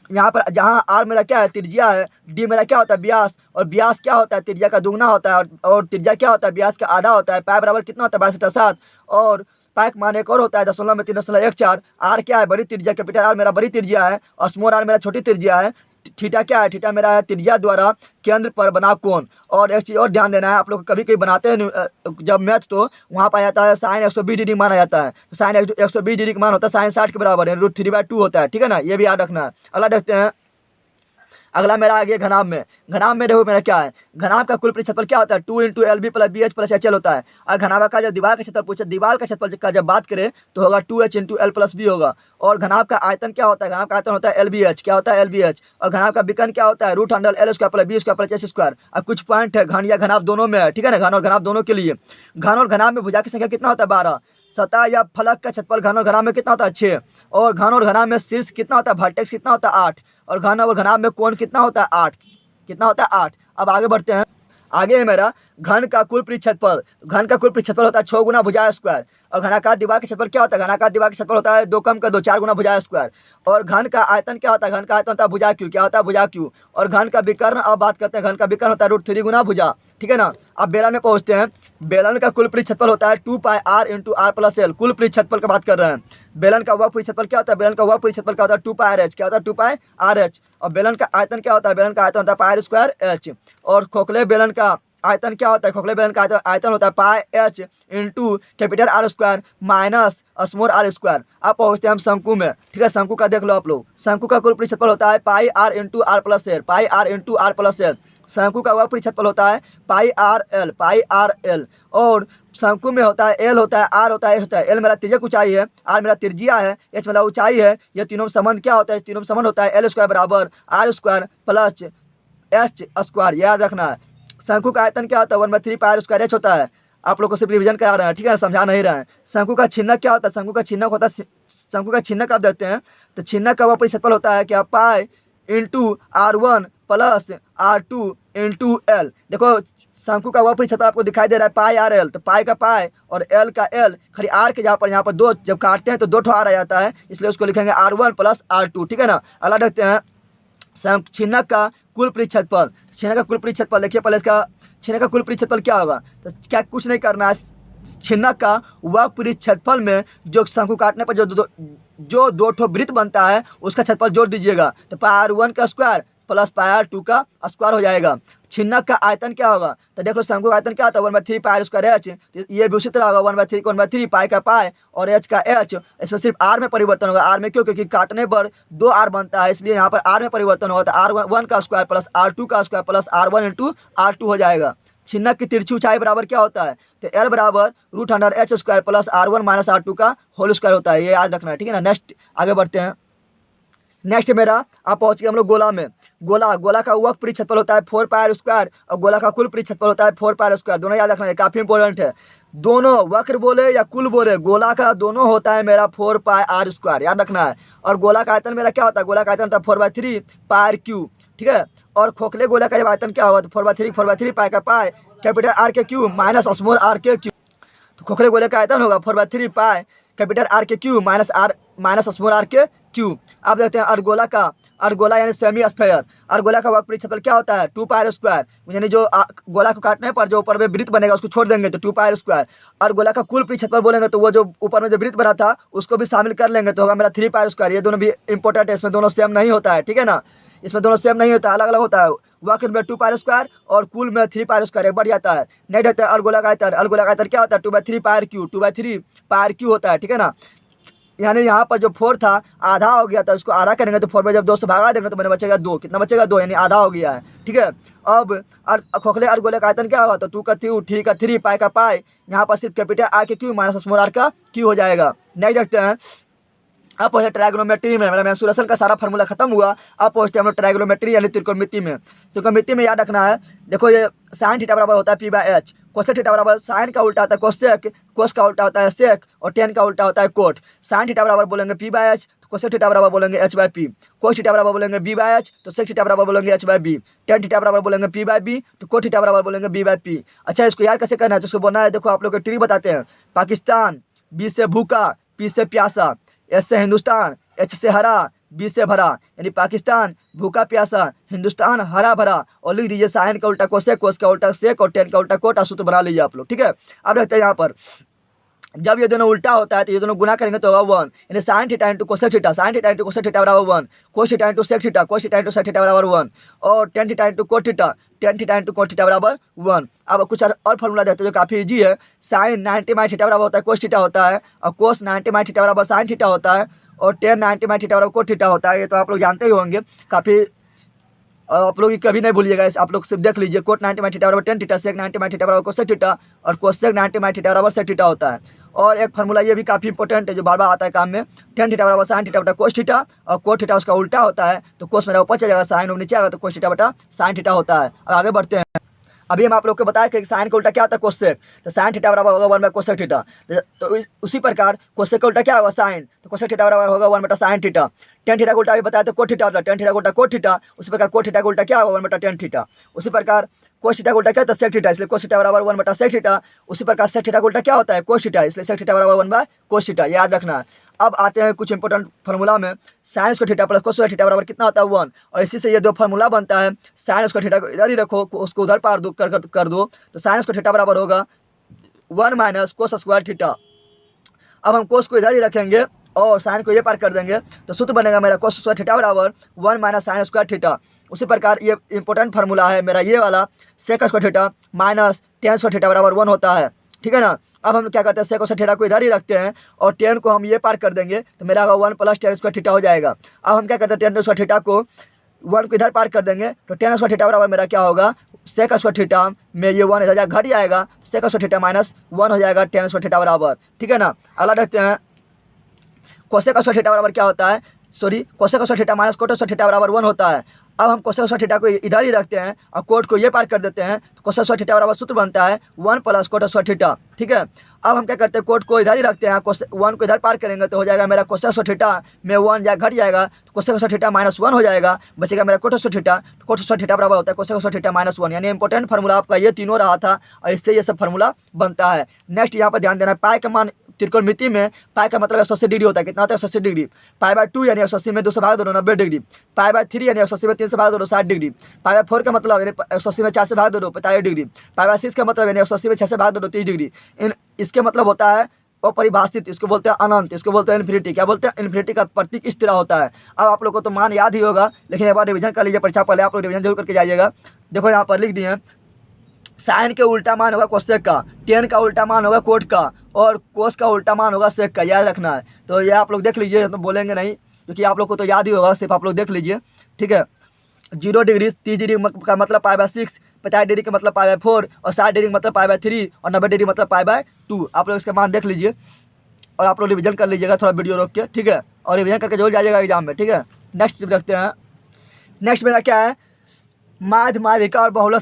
S1: यहाँ पर जहाँ r मेरा क्या है, त्रिज्या है, d मेरा क्या होता है, व्यास, और व्यास क्या होता है, त्रिज्या का दुगना होता है, और त्रिज्या क्या होता है, व्यास का आधा होता है। पाई बराबर कितना होता है, 22/7 और पाई का मान एक और होता है 0.314। r क्या है, बड़ी त्रिज्या, कैपिटल R मेरा बड़ी त्रिज्या है और स्मॉल r मेरा छोटी त्रिज्या है। थीटा क्या है, थीटा मेरा है त्रिज्या द्वारा केंद्र पर बना कोण। और एक चीज़ और ध्यान देना है, आप लोग कभी कभी बनाते हैं जब मैथ तो वहाँ पाया जाता है साइन 120 डिग्री माना जाता है, तो साइन 120 डिग्री का मान होता है साइन 60 के बराबर है, √3/2 होता है, ठीक है ना। ये भी याद रखना है। अगला देखते हैं, अगला मेरा आ गया घनाभ में। घनाभ में देखो मेरा क्या है, घनाभ का कुल क्षेत्रफल क्या होता है, 2 into LB plus BH plus HL होता है। और घनाभ का जब दीवार का क्षेत्रफल पूछे, दीवार का क्षेत्रफल का जब बात करें तो होगा 2H into L plus B होगा। और घनाभ का आयतन क्या होता है, घनाभ का आयतन होता है LBH, क्या होता है LBH। और घनाभ का विकर्ण क्या होता है, √L square plus B square plus H square. अब कुछ पॉइंट है घन या घनाभ दोनों में है, ठीक है ना, घन और घनाभ दोनों के लिए। घन और घनाभ में भुजा की संख्या कितना होता है, 12। सतह या फलक का क्षेत्रफल घन और घनाभ में कितना होता है, 6। और घन और घनाभ में शीर्ष कितना होता है, वर्टेक्स कितना होता है, 8। और घन और घनाभ में कोण कितना होता है, 8। कितना होता है, 8। अब आगे बढ़ते हैं, आगे है मेरा घन का कुल क्षेत्रफल। घन का कुल क्षेत्रफल होता है 6 गुना भुजा स्क्वायर। और घनाकार दीवार का क्षेत्रफल क्या होता है, घनाकार दीवार का क्षेत्रफल होता है 2 कम का 2, 4 गुना भुजा स्क्वायर। और घन का आयतन क्या होता है, घन का आयतन होता है भुजा क्यू, क्या होता है, भुजा क्यू। और घन का विकर्ण अब बात करते हैं, घन का विकर्ण होता है √3 गुना भुजा, ठीक है ना। अब बेलन में पहुंचते हैं। बेलन का कुल क्षेत्रफल होता है 2πr into r plus L. कुल क्षेत्रफल का बात कर रहे हैं। बेलन का वह क्षेत्रफल क्या होता है, बेलन का वह क्षेत्रफल क्या होता है, 2πrh, क्या होता है, 2πrh। और बेलन का आयतन क्या होता है, बेलन का आयतन होता है पाई स्क्वायर h। और खोखले बेलन का आयतन क्या होता है, खोखले बेलन का आयतन होता है pi H into capital R square minus small R square. अब पहुँचते हैं हम शंकु में, ठीक है। शंकु का देख लो आप लोग, शंकु का कुल क्षेत्रफल होता है pi R into R plus L, pi R into R plus L. शंकु का वह क्षेत्रफल होता है pi R L, pi R L. और शंकु में होता है एल होता है, आर होता है, एच होता है। एल मेरा तिर्यक ऊंचाई है, आर मेरा त्रिज्या है, एच मेरा ऊंचाई है। ये तीनों संबंध क्या होता है, तीनों संबंध होता है एल स्क्वायर बराबर r square plus h square, याद रखना है। शंकु का आयतन क्या होता है 1/3 पाई आर स्क्वायर एच होता है। आप लोग को सिर्फ रिविजन करा रहे हैं, ठीक है, समझा नहीं रहे हैं। शंकु का छिन्नक क्या होता है, शंकु का छिन्नक होता है, शंकु का छिन्नक आप देखते हैं तो छिन्नक का वह क्षेत्रफल होता है क्या pi into R1 plus R2 into L. देखो शंकु का वह क्षेत्रफल आपको दिखाई दे रहा है पाई आर एल, तो पाई का पाई और एल का एल, खाली आर के यहाँ पर दो जब काटते हैं तो दो ठो आर आ जाता है, इसलिए उसको लिखेंगे R1 प्लस R2, ठीक है ना। अगला देखते हैं छिन्नक का कुल क्षेत्रफल। छिन्नक का कुल क्षेत्रफल देखिए पहले इसका, छिन्नक का कुल क्षेत्रफल क्या होगा, तो क्या कुछ नहीं करना है, छिन्नक का वह क्षेत्रफल में जो शंकु काटने पर जो दो ठो वृत्त बनता है उसका क्षेत्रफल जोड़ दीजिएगा, तो पाई R1 का स्क्वायर प्लस पाई R2 का स्क्वायर हो जाएगा। छिन्नक का आयतन क्या होगा, तो देख लो शंकु का आयतन क्या होता है 1/3 पाई स्क्वायर एच, ये भी उसी तरह होगा 1/3 को 1/3 पाई का पाई और एच का एच। इसमें सिर्फ आर में परिवर्तन होगा, आर में क्यों, क्योंकि काटने पर दो आर बनता है, इसलिए यहाँ पर आर में परिवर्तन होगा, तो R1 का स्क्वायर प्लस R2 का square plus R1 into R2 हो जाएगा। छिन्नक की तिरछी ऊंचाई बराबर क्या होता है, तो एल बराबर √h square plus R1 minus R2 का होल स्क्वायर होता है, ये याद रखना है, ठीक है ना। नेक्स्ट आगे बढ़ते हैं। नेक्स्ट मेरा आप पहुंच गए हम लोग गोला में। गोला का वह क्षेत्रफल होता है 4 पाई आर स्क्वायर और गोला का कुल क्षेत्रफल होता है 4 पाई आर स्क्वायर, दोनों याद रखना है, काफी इंपॉर्टेंट है। दोनों वक्र बोले या कुल बोले, गोला का दोनों होता है मेरा 4 पाई आर स्क्वायर, याद रखना है। और गोला का आयतन मेरा क्या होता है, गोला का आयतन होता है 4/3 पाई आर क्यूब, ठीक है। और खोखले गोला का जब आयतन क्या होगा तो 4/3 पाई का पाई कैपिटल आर के क्यूब माइनस स्मॉल आर के क्यूब। तो खोखले गोले का आयतन होगा 4/3 पाई कैपिटल आर के क्यूब माइनस स्मॉल आर के क्यूब। आप देखते हैं अर्धगोला यानी सेमी स्फेयर, अर्धगोला का वक्र क्षेत्रफल क्या होता है 2 पाई आर स्क्वायर, यानी जो गोला को काटने पर जो ऊपर में वृत्त बनेगा उसको छोड़ देंगे तो 2 पाई आर स्क्वायर। अर्धगोला का कुल क्षेत्रफल बोलेंगे तो वो जो ऊपर में जो वृत्त बना था उसको भी शामिल कर लेंगे तो होगा मेरा 3 पाई आर स्क्वायर। ये दोनों भी इंपॉर्टेंट है, इसमें दोनों सेम नहीं होता है, ठीक है ना, इसमें दोनों सेम नहीं होता है, अलग अलग होता है। वक्र में 2 पाई आर स्क्वायर और कुल में 3 पाई आर स्क्वायर, एक बढ़ जाता है। नहीं रहता है अर्धगोला का आयतन, अर्धगोला का आयतन क्या होता है 2/3 pi R cube, 2/3 pi R cube होता है, ठीक है ना। यानी यहाँ पर जो 4 था आधा हो गया था, उसको आधा करेंगे तो 4 में जब 2 से भागा देंगे तो मैंने बचेगा 2, कितना बचेगा 2, यानी आधा हो गया है, ठीक है। अब खोखले अर्धगोले का आयतन क्या होगा तो 2 का 3 पाई का पाई, यहाँ पर सिर्फ कैपिटल आर के क्यू माइनस स्मॉल आर का क्यू हो जाएगा। नेक्स्ट देखते हैं, अब पहुंचे ट्रायगोनोमेट्री में, मेरा मेंसुरेशन का सारा फार्मूला खत्म हुआ। अब पहुंचते हैं हम लोग ट्रायगोनोमेट्री यानी त्रिकोणमिति में। त्रिकोणमिति में याद रखना है, देखो ये साइन थीटा बराबर होता है p/h, कोसेक थीटा बराबर साइन का उल्टा होता है कोसेक, कोस का उल्टा होता है सेक और टेन का उल्टा होता है कोट। साइन थीटा बराबर बोलेंगे p/h तो कोसेक थीटा बराबर बोलेंगे h/p, कोस थीटा बराबर बोलेंगे b/h तो सेक थीटा बराबर बोलेंगे h/b, टेन थीटा बराबर बोलेंगे p/b तो कोट थीटा बराबर बोलेंगे b/p। अच्छा इसको यार कैसे करना है, तो उसको बोलना है, देखो आप लोग को ट्रिक बताते हैं। पाकिस्तान, बी से भूखा, पी से प्यासा, एस से हिंदुस्तान, एच से हरा, बी से भरा, यानी पाकिस्तान भूखा प्यासा, हिंदुस्तान हरा भरा। और लिख दीजिए साइन का उल्टा कोसेक, कोस का उल्टा सेक और टेन का उल्टा कोट, सूत्र बना लीजिए आप लोग, ठीक है। अब रहते हैं यहाँ पर, जब ये दोनों उल्टा होता है तो ये दोनों गुना करेंगे तो होगा 1, यानी sine theta into cosec theta, sine theta into cosec theta बराबर 1, cos theta into sec theta, cos theta into sec theta बराबर 1 और tan theta into cot theta, tan theta into cot theta बराबर 1। अब कुछ और फॉर्मूला देते हैं जो काफ़ी इजी है। साइन 90 माइ थीटा बराबर होता है कोस थीटा होता है और कोस 90 माइ थीटा बराबर साइन थीटा होता है और टेन 90 माइ थीटा बराबर कोट थीटा होता है। ये तो आप लोग जानते ही होंगे, काफ़ी आप लोग कभी नहीं भूलिएगा, आप लोग सिर्फ देख लीजिए। कोट 90 माइ थीटा बराबर टेन थीटा, सेक 90 माइ थीटा बराबर कोसेक थीटा और कोसेक 90 माइ थीटा बराबर सेक थीटा होता है। और एक फार्मूला ये भी काफ़ी इंपॉर्टेंट है जो बार बार आता है काम में, टेन थीटा बराबर साइन थीटा बटा कोस थीटा और कोट थीटा उसका उल्टा होता है तो कोस मेरा ऊपर चल जाएगा, साइन नीचे आएगा तो कोस थीटा बटा साइन थीटा होता है। अब आगे बढ़ते हैं। अभी हम आप लोग को बताया कि साइन का उल्टा क्या होता है कोसेक, तो साइन थीटा बराबर होगा 1/कोसेक थीटा। तो उसी प्रकार कोसेक का उल्टा क्या होगा साइन, तो कोसेक थीटा बराबर होगा 1/साइन थीटा। टेन थीटा का उल्टा भी बताया तो कोट थीटा होता है, टेन थीटा का उल्टा कोट थीटा। उसी प्रकार कोट थीटा का उल्टा क्या होगा 1/टेन थीटा। उसी प्रकार कोस थीटा का उल्टा क्या होता है सेक थीटा, इसलिए कोस थीटा बराबर 1/सेक थीटा। उसी प्रकार सेक थीटा का उल्टा क्या होता है कोस थीटा, इसलिए सेक थीटा बराबर 1/कोस थीटा, याद रखना है। अब आते हैं कुछ इंपॉर्टेंट फार्मूला में, sine square theta plus cos square theta बराबर कितना होता है 1, और इसी से ये दो फार्मूला बनता है। साइन स्क्वायर थीटा को इधर ही रखो, उसको उधर पार दो कर दो तो साइन स्क्वायर थीटा बराबर होगा 1 - कोस स्क्वायर थीटा। अब हम कोस को इधर ही रखेंगे और साइन को ये पार कर देंगे तो सूत्र बनेगा मेरा cos स्क्वायर थीटा बराबर 1 माइनस साइन स्क्वायर थीटा। उसी प्रकार ये इंपॉर्टेंट फार्मूला है मेरा ये वाला, sec square theta minus tan square theta बराबर 1 होता है, ठीक है ना। अब हम क्या करते हैं, सेक स्क्वायर थीटा को इधर ही रखते हैं और टेन को हम ये पार कर देंगे तो मेरा 1 प्लस टेन स्क्वायर थीटा हो जाएगा। अब हम क्या करते हैं, टेन स्क्वायर थीटा को 1 को इधर पार कर देंगे तो टेन स्क्वायर थीटा बराबर मेरा क्या होगा, सेक स्क्वायर थीटा में ये 1 इधर घट जाएगा, सेक स्क्वायर थीटा माइनस 1 हो जाएगा टेन स्क्वायर थीटा बराबर, ठीक है ना। अगला देखते हैं, कोसेक स्क्वायर थीटा बराबर क्या होता है, sorry cosec square theta minus cot square theta बराबर 1 होता है। अब हम कोसेक स्क्वायर थीटा को इधर ही रखते हैं और कोट को ये पार कर देते हैं तो कोसेक स्क्वायर थीटा बराबर सूत्र बनता है 1 प्लस कोट स्क्वायर थीटा, ठीक है। अब हम क्या करते हैं, कोट को इधर ही रखते हैं, 1 को इधर पार करेंगे तो हो जाएगा मेरा कोसेक स्क्वायर थीटा में 1 घट जाएगा तो कोसेक स्क्वायर थीटा माइनस 1 हो जाएगा, बचेगा मेरा coat square theta. Coat square theta बराबर होता है कोसेक स्क्वायर थीटा माइनस 1, यानी इंपॉर्टेंट फार्मूला आपका ये तीनों रहा था और इससे ये सब फार्मूला बनता है। नेक्स्ट यहाँ पर ध्यान देना है, पाई का मान त्रिकोणमिति में पाई का मतलब 180 डिग्री होता है। कितना होता है, 180 डिग्री। पाई बाय 2 यानी 180 में 2 से भाग दो 90 डिग्री। पाई बाय 3 यानी 180 में 3 से भाग दो 60 डिग्री। पाई बाय 4 का मतलब यानी 180 में 4 से भाग दो 45 डिग्री। पाई बाय 6 का मतलब यानी 180 में 6 से भाग दो 30 डिग्री। इसके मतलब होता है अपरिभाषित, इसको बोलते हैं अनंत, इसको बोलते हैं इन्फिनिटी। क्या बोलते हैं, इन्फिनिटी का प्रतीक इस तरह होता है। अब आप लोग को तो मान याद ही होगा, लेकिन एक बार रिविजन कर लीजिए, परीक्षा पहले आप लोग रिविजन जरूर करके जाइएगा। देखो यहाँ पर लिख दिए हैं, साइन के उल्टा मान होगा कोसेक का, टेन का उल्टा मान होगा कोट का और कोस का उल्टा मान होगा सेक का, याद रखना है। तो ये आप लोग देख लीजिए, तो बोलेंगे नहीं क्योंकि आप लोग को तो याद ही होगा, सिर्फ आप लोग देख लीजिए, ठीक है। 0 डिग्री 30 डिग्री का मतलब पाई बाय 6, 50 डिग्री का मतलब पाई बाय 4 और 60 डिग्री मतलब पाई बाय 3 और 90 डिग्री मतलब पाई बाय 2। आप लोग इसके मान देख लीजिए और आप लोग रिविजन कर लीजिएगा, थोड़ा वीडियो रोक के, ठीक है, और रिविजन करके जरूर जाइएगा एग्जाम में, ठीक है। नेक्स्ट देखते हैं, नेक्स्ट मेरा क्या है, माध्य माध्यिका और बहुलक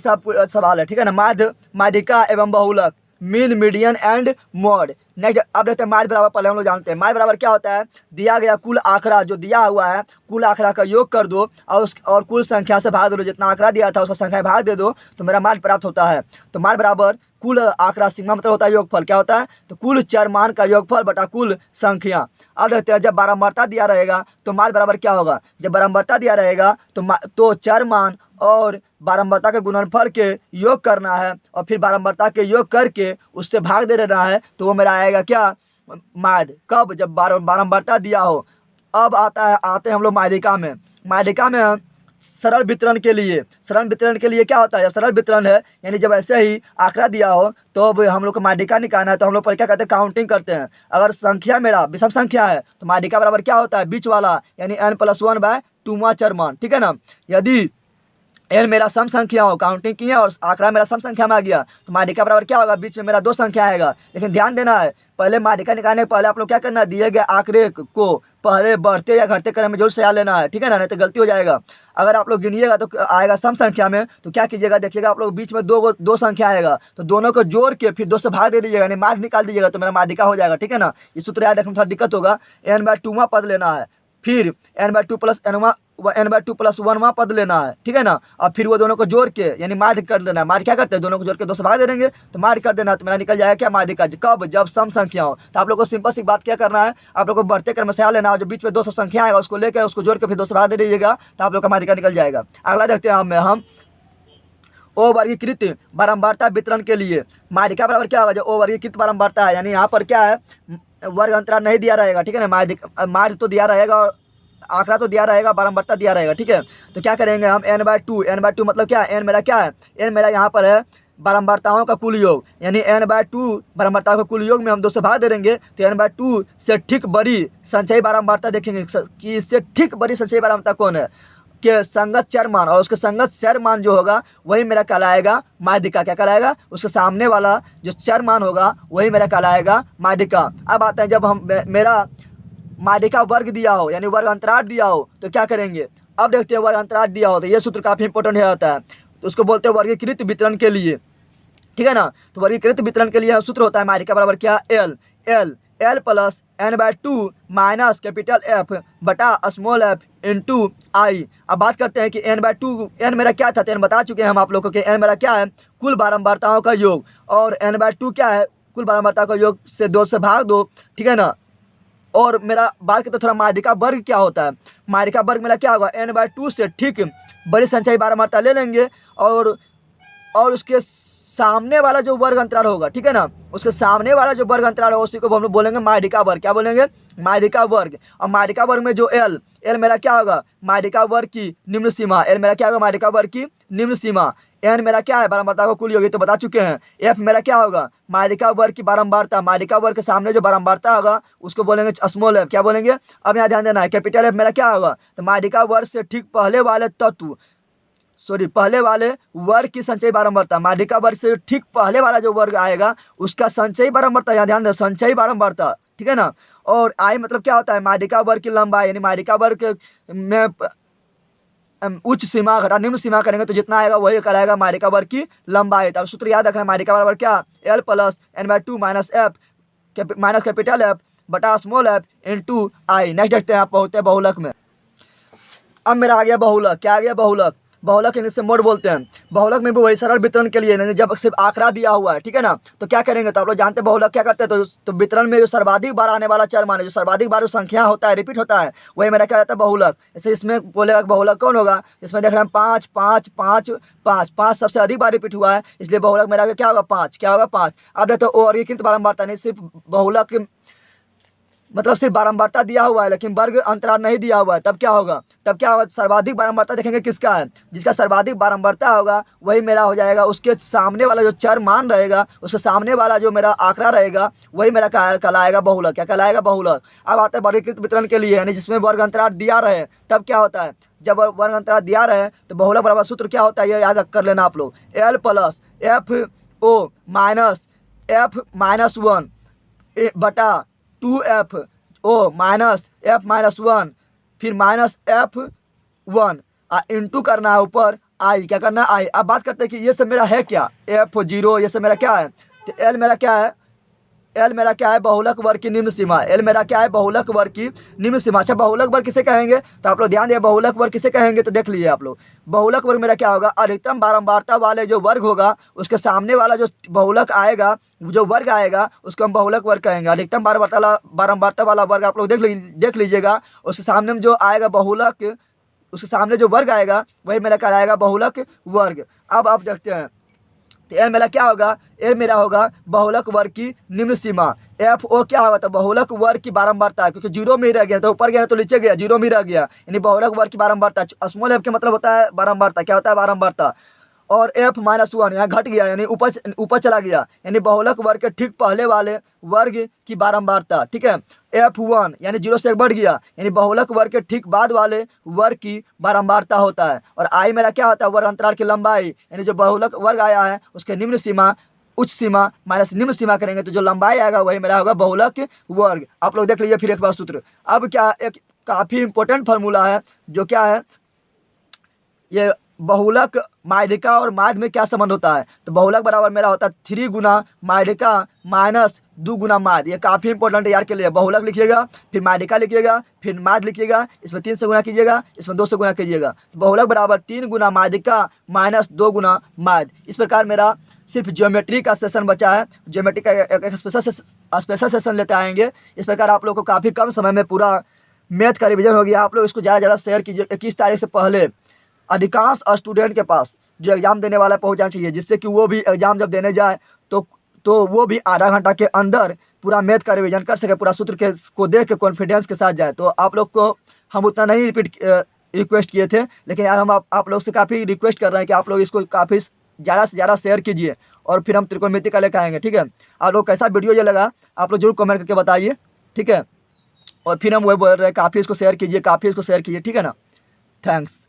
S1: सवाल है, ठीक है ना। माध्य माध्यिका एवं बहुलक, mean median and mode. Next अब देखते हैं माध्य बराबर, पहले हम लोग जानते हैं माध्य बराबर क्या होता है, दिया गया कुल आंकड़ा जो दिया हुआ है, कुल आंकड़ा का योग कर दो और कुल संख्या से भाग दो, जितना आंकड़ा दिया था उसका संख्या भाग दे दो तो मेरा माध्य प्राप्त होता है। तो माध्य बराबर कुल आंकड़ा, सिग्मा मतलब होता है योगफल, क्या होता है, तो कुल चर मान का योगफल बटा कुल संख्या। अब देखते हैं, जब बारंबारता दिया रहेगा तो माध्य बराबर क्या होगा, जब बारंबारता दिया रहेगा तो चर मान और बारंबारता के गुणनफल के योग करना है और फिर बारंबारता के योग करके उससे भाग दे देना है, तो वो मेरा आएगा क्या, माध्य। कब, जब बारंबारता दिया हो। अब आते हैं हम लोग माध्यिका में। माध्यिका में सरल वितरण के लिए, सरल वितरण के लिए क्या होता है, जब सरल वितरण है यानी जब ऐसे ही आंकड़ा दिया हो तो अब हम लोग को माध्यिका निकालना है, तो हम लोग पर क्या करते हैं, काउंटिंग करते हैं। अगर संख्या मेरा विषम संख्या है तो माध्यिका बराबर क्या होता है, बीच वाला यानी n+1/2वां चर मान, ठीक है ना। यदि n मेरा सम संख्या हो, काउंटिंग किया और आंकड़ा मेरा सम संख्या में आ गया तो माध्यिका बराबर क्या होगा, बीच में मेरा 2 संख्या आएगा। लेकिन ध्यान देना है, पहले माध्यिका निकालने के पहले आप लोग क्या करना है, दिए गए आंकड़े को पहले बढ़ते या घटते क्रम में जरूर से याद लेना है, ठीक है ना, नहीं तो गलती हो जाएगा। अगर आप लोग गिनिएगा तो आएगा सम संख्या में, तो क्या कीजिएगा, देखिएगा आप लोग बीच में दो संख्या आएगा तो दोनों को जोड़ के फिर 2 से भाग दे दीजिएगा, यानी माध्य निकाल दीजिएगा तो मेरा माध्यिका हो जाएगा, ठीक है ना। ये सूत्र याद रखने में थोड़ा दिक्कत होगा। n/2वां पद लेना है, फिर n/2 + 1वां पद लेना है, ठीक है ना, और फिर वो दोनों को जोड़ के यानी माध्य कर लेना है। माध्य क्या करते हैं, दोनों को जोड़ के 2 से भाग दे देंगे तो माध्य कर देना, तो मेरा निकल जाएगा क्या, माध्यिका। कब, जब सम संख्या हो। तो आप लोग को सिंपल सी बात क्या करना है, आप लोग को बढ़ते क्रम से लेना है, जो बीच में 200 संख्या आएगा उसको लेकर उसको जोड़ के फिर 2 से भाग दे दीजिएगा तो आप लोग का माध्यिका निकल जाएगा। अगला देखते हैं हम ओ वर्गीकृत बारंबारता वितरण के लिए माध्यिका बराबर क्या होगा, जो ओ वर्गीकृत बारंबारता है, यानी यहाँ पर क्या है, वर्ग अंतराल नहीं दिया रहेगा, ठीक है ना। माध्य तो दिया रहेगा और आंकड़ा तो दिया रहेगा, बारंबारता दिया रहेगा, ठीक है। तो क्या करेंगे हम, n/2 मतलब क्या है, n मेरा क्या है, n मेरा यहाँ पर है बारंबारताओं का कुल योग, यानी n/2 बारंबारताओं का कुल योग में हम 2 से भाग दे देंगे तो n/2 से ठीक बड़ी संचयी बारंबारता देखेंगे कि इससे ठीक बड़ी संचयी बारंबारता कौन है, के संगत चर मान, और उसके संगत चर मान जो होगा वही मेरा कहलाएगा माध्यिका। क्या कहलाएगा, उसके सामने वाला जो चर मान होगा वही मेरा कहलाएगा माध्यिका। अब आते हैं, जब हम मेरा माध्यिका वर्ग दिया हो यानी वर्ग अंतराल दिया हो तो क्या करेंगे। अब देखते हैं, वर्ग अंतराल दिया हो तो ये सूत्र काफ़ी इंपॉर्टेंट होता है, तो उसको बोलते हैं वर्गीकृत वितरण के लिए, ठीक है ना। तो वर्गीकृत वितरण के लिए सूत्र होता है माध्यिका बराबर क्या, l + n/2 minus capital F बटा स्मॉल f इंटू आई। अब बात करते हैं कि n/2, n मेरा क्या था, तो n बता चुके हैं हम आप लोगों को कि n मेरा क्या है, कुल बारंबारताओं का योग, और n/2 क्या है, कुल बारंबारताओं का योग से 2 से भाग दो, ठीक है ना। और मेरा बात करते थोड़ा माध्यिका वर्ग क्या होता है, माध्यिका वर्ग मेरा क्या होगा, n/2 से ठीक बड़ी संख्या बारंबारता ले लेंगे और उसके सामने वाला जो वर्ग अंतराल होगा, ठीक है ना, उसके सामने वाला जो वर्ग अंतराल होगा उसी को हम लोग बोलेंगे माध्यिका वर्ग। क्या बोलेंगे? माध्यिका वर्ग। और माध्यिका वर्ग में जो एल मेरा क्या होगा? माध्यिका वर्ग की निम्न सीमा। एल मेरा क्या होगा? माध्यिका वर्ग की निम्न सीमा। एन मेरा क्या है? बारंबारता का कुल योग, तो बता चुके हैं। एफ मेरा क्या होगा? माध्यिका वर्ग की बारंबारता। माध्यिका वर्ग के सामने जो बारंबारता होगा उसको बोलेंगे स्मॉल एफ। क्या बोलेंगे? अब यहाँ ध्यान देना है, कैपिटल एफ मेरा क्या होगा? तो माध्यिका वर्ग से ठीक पहले वाले तत्व, पहले वाले वर्ग की संचयी बारंबारता। माध्यिका वर्ग से ठीक पहले वाला जो वर्ग आएगा उसका संचयी बारंबारता, यहाँ ध्यान दे, संचयी बारंबारता, ठीक है ना। और आई मतलब क्या होता है? माध्यिका वर्ग की लंबाई, यानी माध्यिका वर्ग में उच्च सीमा घटा निम्न सीमा करेंगे तो जितना आएगा वही कहलाएगा माध्यिका वर्ग की लंबाई। तो अब सूत्र याद रखना है, माध्यिका बराबर क्या? L plus n by two minus f minus capital f बटा small f into i. Next देखते हैं, आप पहुँचते हैं बहुलक में। अब मेरा आ गया बहुलक। क्या आ गया? बहुलक। बहुलक इसे मोड बोलते हैं। बहुलक में भी वही सरल वितरण के लिए जब सिर्फ आंकड़ा दिया हुआ है, ठीक है ना, तो क्या करेंगे? तो आप लोग जानते हैं बहुलक क्या करते हैं, तो वितरण में जो सर्वाधिक बार आने वाला चर माने, जो सर्वाधिक बार जो संख्या होता है, रिपीट होता है, वही मेरा क्या जाता है? बहुलक। जैसे इसमें बोलेगा बहुलक कौन होगा? इसमें देख रहे हैं 5 5 5 5 5 सबसे अधिक बार रिपीट हुआ है, इसलिए बहुलक मेरा क्या होगा? 5। क्या होगा? 5। अब देखते हो वर्गीकृत बारंबारता, नहीं सिर्फ बहुलक मतलब सिर्फ बारंबारता दिया हुआ है लेकिन वर्ग अंतराल नहीं दिया हुआ है, तब क्या होगा? सर्वाधिक बारंबारता देखेंगे किसका है? जिसका सर्वाधिक बारंबारता होगा वही मेरा हो जाएगा, उसके सामने वाला जो चर मान रहेगा, उसके सामने वाला जो मेरा आंकड़ा रहेगा वही मेरा कहलाएगा बहुलक। क्या कहलाएगा? बहुलक। अब आता है वर्गीकृत वितरण के लिए, यानी जिसमें वर्ग अंतराल दिया रहे, तब क्या होता है? जब वर्ग अंतराल दिया रहे तो बहुलक बराबर सूत्र क्या होता है, ये याद कर लेना आप लोग। L plus f o minus f minus 1 बटा 2f ओ माइनस एफ माइनस 1 फिर माइनस f1 इंटू करना है ऊपर आई। क्या करना है? आई। अब बात करते हैं कि ये सब मेरा है क्या? f0 ये सब मेरा क्या है? तो एल मेरा क्या है? एल मेरा क्या है? बहुलक वर्ग की निम्न सीमा। एल मेरा क्या है? बहुलक वर्ग की निम्न सीमा। अच्छा, बहुलक वर्ग किसे कहेंगे? तो आप लोग ध्यान दिए, बहुलक वर्ग किसे कहेंगे? तो देख लीजिए आप लोग, बहुलक वर्ग मेरा क्या होगा? अधिकतम बारंबारता वाले जो वर्ग होगा उसके सामने वाला जो बहुलक आएगा, जो वर्ग आएगा उसको हम बहुलक वर्ग कहेंगे। अधिकतम बारंबारता वाला वर्ग आप लोग देख लीजिएगा, उसके सामने में जो आएगा बहुलक, उसके सामने जो वर्ग आएगा वही मेरा कहलाएगा बहुलक वर्ग। अब आप देखते हैं, तो एल मेरा क्या होगा? एल मेरा होगा बहुलक वर्ग की निम्न सीमा। एफ ओ क्या होगा? तो बहुलक वर्ग की बारंबारता, क्योंकि जीरो में ही रह गया, तो ऊपर गया तो नीचे गया, जीरो में ही रह गया, यानी बहुलक वर्ग की बारंबारता। स्मॉल एफ का मतलब होता है बारंबारता। क्या होता है? बारंबारता। और एफ माइनस 1 यहाँ घट गया, यानी ऊपर चला गया, यानी बहुलक वर्ग के ठीक पहले वाले वर्ग की बारंबारता, ठीक है। F1 यानी 0 से 1 बढ़ गया, यानी बहुलक वर्ग के ठीक बाद वाले वर्ग की बारंबारता होता है। और आई मेरा क्या होता है? वर्ग अंतराल की लंबाई, यानी जो बहुलक वर्ग आया है उसके निम्न सीमा उच्च सीमा माइनस निम्न सीमा करेंगे तो जो लंबाई आएगा वही मेरा होगा बहुलक वर्ग। आप लोग देख लीजिए फिर एक बार सूत्र। अब क्या, एक काफ़ी इंपॉर्टेंट फार्मूला है जो क्या है, ये बहुलक माध्यिका और माध्य में क्या संबंध होता है? तो बहुलक बराबर मेरा होता है 3 गुना माध्यिका माइनस 2 गुना माध्य। ये काफ़ी इंपॉर्टेंट है यार के लिए। बहुलक लिखिएगा, फिर माध्यिका लिखिएगा, फिर माध्य लिखिएगा, इसमें 3 से गुना कीजिएगा, इसमें 2 से गुना कीजिएगा। तो बहुलक बराबर 3 गुना माध्यिका माइनस 2 गुना माध्य। इस प्रकार मेरा सिर्फ ज्योमेट्री का सेशन बचा है, ज्योमेट्री का एक स्पेशल सेशन लेते आएंगे। इस प्रकार आप लोग को काफ़ी कम समय में पूरा मैथ का रिविजन हो गया। आप लोग इसको ज़्यादा शेयर कीजिए। 21 तारीख से पहले अधिकांश स्टूडेंट के पास जो एग्ज़ाम देने वाला पहुंचना चाहिए, जिससे कि वो भी एग्ज़ाम जब देने जाए तो वो भी आधा घंटा के अंदर पूरा मैथ का रिवीजन कर सके, पूरा सूत्र के को देख के कॉन्फिडेंस के साथ जाए। तो आप लोग को हम उतना नहीं रिक्वेस्ट किए थे, लेकिन यार हम आप लोग से काफ़ी रिक्वेस्ट कर रहे हैं कि आप लोग इसको काफ़ी ज़्यादा से ज़्यादा शेयर कीजिए और फिर हम त्रिकोणमिति का लेकर आएंगे, ठीक है। आप लोग कैसा वीडियो ये लगा आप लोग जरूर कमेंट करके बताइए, ठीक है। और फिर हम वही बोल रहे हैं, काफ़ी इसको शेयर कीजिए, काफ़ी इसको शेयर कीजिए, ठीक है ना। थैंक्स।